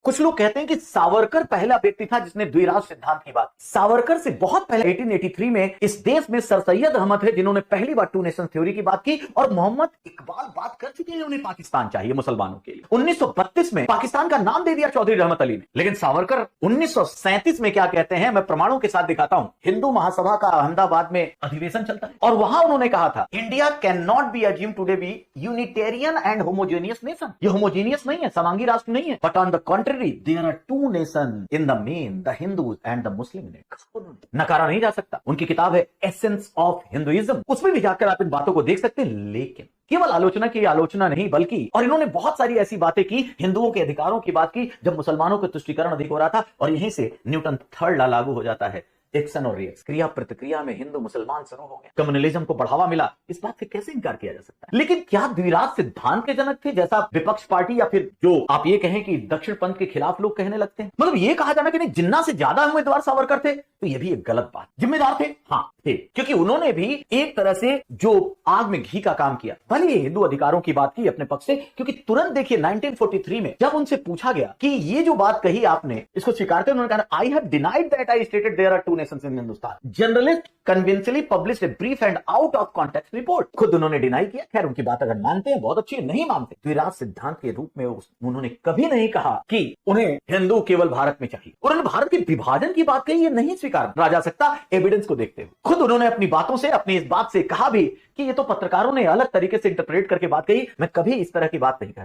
कुछ लोग कहते हैं कि सावरकर पहला व्यक्ति था जिसने द्विराष्ट्र सिद्धांत की बात। सावरकर से बहुत पहले 1883 में इस देश में सर सैयद अहमद है जिन्होंने पहली बार टू नेशन थ्योरी की बात की, और मोहम्मद इकबाल बात कर चुके हैं उन्हें पाकिस्तान चाहिए मुसलमानों के लिए। 1932 में पाकिस्तान का नाम दे दिया चौधरी रहमत अली ने। लेकिन सावरकर 1937 में क्या कहते हैं, मैं प्रमाणों के साथ दिखाता हूं। हिंदू महासभा का अहमदाबाद में अधिवेशन चलता है और वहां उन्होंने कहा था, India can not be assume today be unitarian and homogeneous nation. ये होमोजेनियस नहीं है, समांगी राष्ट्र नहीं है, but on the contrary there are two nation in the main, the Hindus and the Muslim. नकारा नहीं जा सकता। उनकी किताब है एसेंस ऑफ हिंदुइज्म, उसमें भी जाकर आप इन बातों को देख सकते हैं। लेकिन केवल आलोचना की आलोचना नहीं, बल्कि और इन्होंने बहुत सारी ऐसी बातें की, हिंदुओं के अधिकारों की बात की जब मुसलमानों का तुष्टीकरण अधिक हो रहा था। और यहीं से न्यूटन थर्ड लॉ लागू हो जाता है, एक्शन और रिएक्शन, क्रिया प्रतिक्रिया में हिंदू मुसलमान समूह हो गए, कम्युनलिज्म को बढ़ावा मिला। इस बात से कैसे इनकार किया जा सकता है? लेकिन क्या द्विराष्ट्र सिद्धांत के जनक थे जैसा विपक्ष पार्टी या फिर जो आप ये कहें कि दक्षिण पंथ के खिलाफ लोग कहने लगते हैं? मतलब ये कहा जाना कि नहीं, जिन्ना से ज्यादा उम्मीदवार सावरकर थे, तो ये भी एक गलत बात। जिम्मेदार थे, हाँ थे, क्योंकि उन्होंने भी एक तरह से जो आग में घी का काम किया। भले ही हिंदू अधिकारों की बात की अपने पक्ष से, क्योंकि तुरंत देखिए 1943 में जब उनसे पूछा गया कि ये जो बात कही आपने, इसको स्वीकारते हैं? उन्होंने कहा, I have denied that I stated there are two nations in Hindustan. Journalist conveniently published a brief and out of context report. खुद उन्होंने डिनाई किया। खैर, उनकी बात अगर मानते हैं बहुत अच्छी है, नहीं मानते, द्विराष्ट्र सिद्धांत के रूप में उन्होंने कभी नहीं कहा कि उन्हें हिंदू केवल भारत में चाहिए। उन्होंने भारत के विभाजन की बात कही, ये नहीं स्वीकार जा सकता एविडेंस को देखते हुए। खुद उन्होंने अपनी बातों से, अपनी इस बात से कहा भी कि ये तो पत्रकारों ने अलग तरीके से इंटरप्रेट करके बात कही, मैं कभी इस तरह की बात नहीं कहता।